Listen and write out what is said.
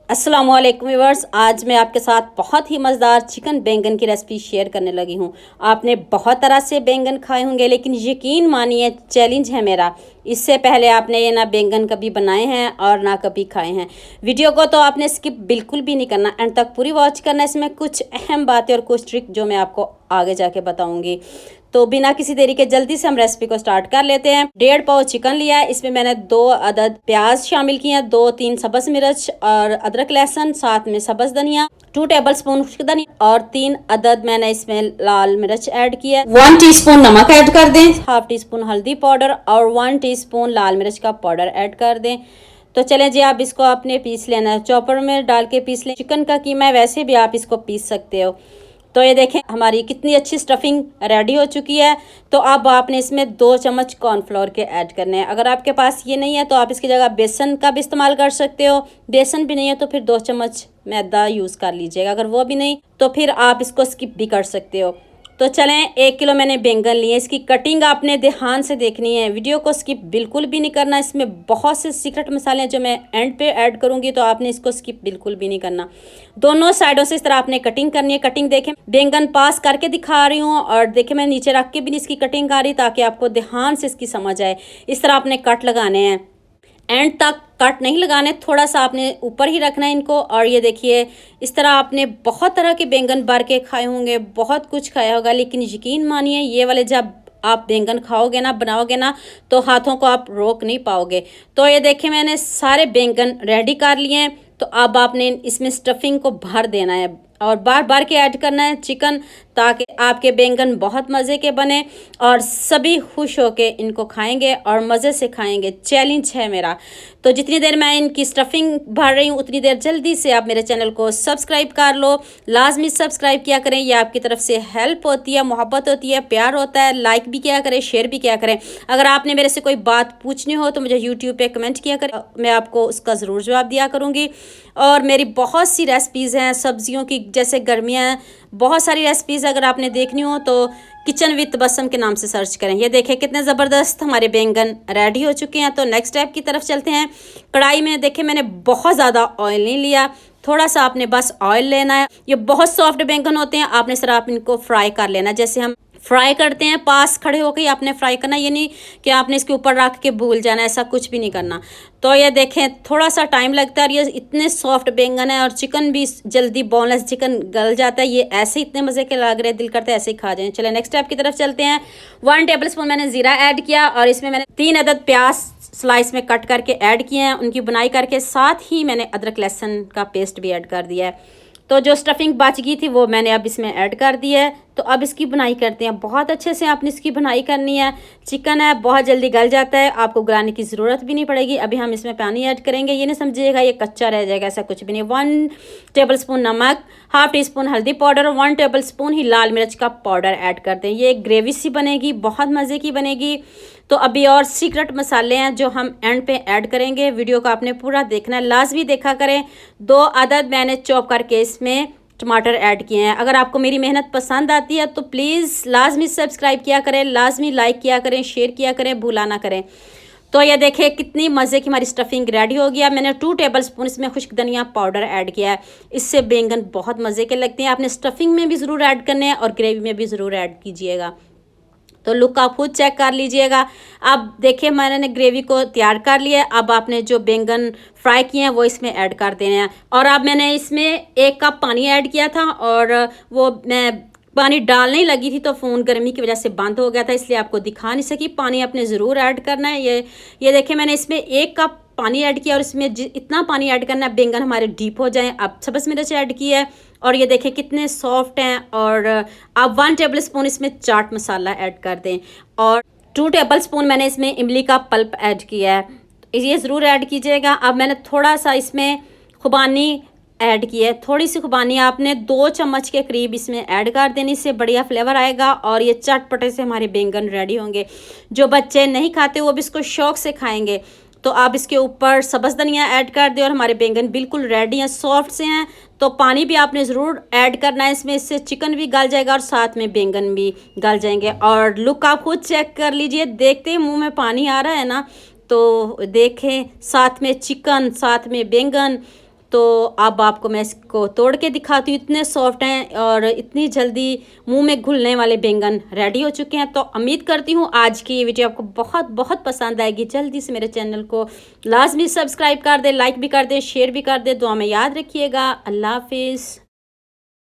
अस्सलाम वालेकुम व्यूअर्स। आज मैं आपके साथ बहुत ही मज़ेदार चिकन बैंगन की रेसिपी शेयर करने लगी हूँ। आपने बहुत तरह से बैंगन खाए होंगे, लेकिन यकीन मानिए चैलेंज है मेरा, इससे पहले आपने ये ना बैंगन कभी बनाए हैं और ना कभी खाए हैं। वीडियो को तो आपने स्किप बिल्कुल भी नहीं करना, एंड तक पूरी वॉच करना। इसमें कुछ अहम बातें और कुछ ट्रिक जो मैं आपको आगे जाके बताऊँगी। तो बिना किसी देरी के जल्दी से हम रेसिपी को स्टार्ट कर लेते हैं। 1.5 पाव चिकन लिया है, इसमें मैंने 2 अदद प्याज शामिल किए हैं, 2-3 सब्ज़ मिर्च और अदरक लहसुन, साथ में सब्ज़ धनिया, 2 टेबलस्पून खुश्क धनिया और 3 अदद मैंने इसमें लाल मिर्च ऐड किया है। 1 टीस्पून नमक ऐड कर दें, हाफ टी स्पून हल्दी पाउडर और 1 टीस्पून लाल मिर्च का पाउडर ऐड कर दें। तो चलें जी, आप इसको आपने पीस लेना है, चॉपर में डाल के पीस लें। चिकन का कीमा है, वैसे भी आप इसको पीस सकते हो। तो ये देखें हमारी कितनी अच्छी स्टफिंग रेडी हो चुकी है। तो अब आपने इसमें 2 चम्मच कॉर्नफ्लोर के ऐड करने हैं। अगर आपके पास ये नहीं है तो आप इसकी जगह बेसन का भी इस्तेमाल कर सकते हो। बेसन भी नहीं है तो फिर 2 चम्मच मैदा यूज़ कर लीजिएगा। अगर वो भी नहीं तो फिर आप इसको स्किप भी कर सकते हो। तो चलें, 1 किलो मैंने बैंगन लिए। इसकी कटिंग आपने ध्यान से देखनी है, वीडियो को स्किप बिल्कुल भी नहीं करना। इसमें बहुत से सीक्रेट मसाले हैं जो मैं एंड पे ऐड करूंगी, तो आपने इसको स्किप बिल्कुल भी नहीं करना। दोनों साइडों से इस तरह आपने कटिंग करनी है। कटिंग देखें, बैंगन पास करके दिखा रही हूँ और देखें मैं नीचे रख के भी नहीं इसकी कटिंग कर रही, ताकि आपको ध्यान से इसकी समझ आए। इस तरह आपने कट लगाने हैं, एंड तक कट नहीं लगाने, थोड़ा सा आपने ऊपर ही रखना है इनको। और ये देखिए इस तरह आपने बहुत तरह के बैंगन भर के खाए होंगे, बहुत कुछ खाया होगा, लेकिन यकीन मानिए ये वाले जब आप बैंगन खाओगे ना, बनाओगे ना, तो हाथों को आप रोक नहीं पाओगे। तो ये देखिए मैंने सारे बैंगन रेडी कर लिए हैं। तो अब आपने इसमें स्टफिंग को भर देना है और बार बार के ऐड करना है चिकन, ताकि आपके बैंगन बहुत मज़े के बने और सभी खुश होके इनको खाएंगे और मज़े से खाएंगे। चैलेंज है मेरा। तो जितनी देर मैं इनकी स्टफिंग भर रही हूँ, उतनी देर जल्दी से आप मेरे चैनल को सब्सक्राइब कर लो। लाजमी सब्सक्राइब किया करें, ये आपकी तरफ से हेल्प होती है, मोहब्बत होती है, प्यार होता है। लाइक भी किया करें, शेयर भी किया करें। अगर आपने मेरे से कोई बात पूछनी हो तो मुझे यूट्यूब पे कमेंट किया करें, मैं आपको उसका ज़रूर जवाब दिया करूँगी। और मेरी बहुत सी रेसिपीज़ हैं सब्जियों की, जैसे गर्मियाँ, बहुत सारी रेसिपीज़ अगर आपने देखनी हो तो किचन विद बसम के नाम से सर्च करें। ये देखें कितने ज़बरदस्त हमारे बैंगन रेडी हो चुके हैं। तो नेक्स्ट स्टेप की तरफ चलते हैं। कढ़ाई में देखें मैंने बहुत ज़्यादा ऑयल नहीं लिया, थोड़ा सा आपने बस ऑयल लेना है। ये बहुत सॉफ्ट बैंगन होते हैं, आपने सिर्फ आप इनको फ्राई कर लेना, जैसे हम फ्राई करते हैं, पास खड़े होकर ही आपने फ्राई करना। ये नहीं कि आपने इसके ऊपर रख के भूल जाना, ऐसा कुछ भी नहीं करना। तो ये देखें थोड़ा सा टाइम लगता है और ये इतने सॉफ्ट बैंगन है और चिकन भी जल्दी बोनलेस चिकन गल जाता है। ये ऐसे इतने मज़े के लग रहे हैं, दिल करता है ऐसे ही खा जाएं। चले नेक्स्ट स्टेप की तरफ चलते हैं। 1 टेबलस्पून मैंने ज़ीरा ऐड किया और इसमें मैंने 3 अदद प्याज स्लाइस में कट करके ऐड किए हैं, उनकी बुनाई करके। साथ ही मैंने अदरक लहसुन का पेस्ट भी ऐड कर दिया है। तो जो स्टफिंग बच गई थी वो मैंने अब इसमें ऐड कर दी है। तो अब इसकी बुनाई करते हैं। बहुत अच्छे से आपने इसकी बुनाई करनी है। चिकन है, बहुत जल्दी गल जाता है, आपको गलाने की ज़रूरत भी नहीं पड़ेगी। अभी हम इसमें पानी ऐड करेंगे, ये नहीं समझिएगा ये कच्चा रह जाएगा, ऐसा कुछ भी नहीं। 1 टेबलस्पून नमक, हाफ टी स्पून हल्दी पाउडर और 1 टेबलस्पून ही लाल मिर्च का पाउडर ऐड करते हैं। ये एक ग्रेवी सी बनेगी, बहुत मज़े की बनेगी। तो अभी और सीक्रेट मसाले हैं जो हम एंड पे ऐड करेंगे। वीडियो को आपने पूरा देखना है, लाजमी देखा करें। 2 अदद मैंने चॉप करके इसमें टमाटर ऐड किए हैं। अगर आपको मेरी मेहनत पसंद आती है तो प्लीज़ लाजमी सब्सक्राइब किया करें, लाजमी लाइक किया करें, शेयर किया करें, भूला ना करें। तो ये देखिए कितनी मज़े की हमारी स्टफिंग रेडी हो गया। मैंने 2 टेबलस्पून इसमें खुश्क धनिया पाउडर ऐड किया है, इससे बैंगन बहुत मज़े के लगते हैं। आपने स्टफिंग में भी ज़रूर ऐड करने हैं और ग्रेवी में भी ज़रूर ऐड कीजिएगा। तो लुक आप खुद चेक कर लीजिएगा। अब देखिए मैंने ग्रेवी को तैयार कर लिया है। अब आपने जो बैंगन फ्राई किए हैं वो इसमें ऐड कर देने हैं। और अब मैंने इसमें 1 कप पानी ऐड किया था और वो मैं पानी डालने ही लगी थी तो फ़ोन गर्मी की वजह से बंद हो गया था, इसलिए आपको दिखा नहीं सकी। पानी आपने ज़रूर ऐड करना है। ये देखिए मैंने इसमें 1 कप पानी ऐड किया और इसमें इतना पानी ऐड करना है बैंगन हमारे डीप हो जाएं। अब सब्ज़ मिर्च ऐड की है और ये देखें कितने सॉफ्ट हैं। और अब 1 टेबलस्पून इसमें चाट मसाला ऐड कर दें और 2 टेबलस्पून मैंने इसमें इमली का पल्प ऐड किया है, ये ज़रूर ऐड कीजिएगा। अब मैंने थोड़ा सा इसमें खुबानी ऐड की है, थोड़ी सी खुबानी आपने 2 चम्मच के करीब इसमें ऐड कर देनी, इससे बढ़िया फ्लेवर आएगा और ये चटपटे से हमारे बैंगन रेडी होंगे। जो बच्चे नहीं खाते वो भी इसको शौक़ से खाएंगे। तो आप इसके ऊपर सब्ज़ धनिया ऐड कर दें और हमारे बैंगन बिल्कुल रेडी हैं, सॉफ्ट से हैं। तो पानी भी आपने ज़रूर ऐड करना है इसमें, इससे चिकन भी गल जाएगा और साथ में बैंगन भी गल जाएंगे। और लुक आप खुद चेक कर लीजिए, देखते ही मुंह में पानी आ रहा है ना। तो देखें साथ में चिकन, साथ में बैंगन, तो अब आपको मैं इसको तोड़ के दिखाती हूँ। इतने सॉफ्ट हैं और इतनी जल्दी मुंह में घुलने वाले बैंगन रेडी हो चुके हैं। तो उम्मीद करती हूँ आज की ये वीडियो आपको बहुत बहुत पसंद आएगी। जल्दी से मेरे चैनल को लाजमी सब्सक्राइब कर दे, लाइक भी कर दे, शेयर भी कर दे। दुआ में याद रखिएगा। अल्लाह हाफिज़।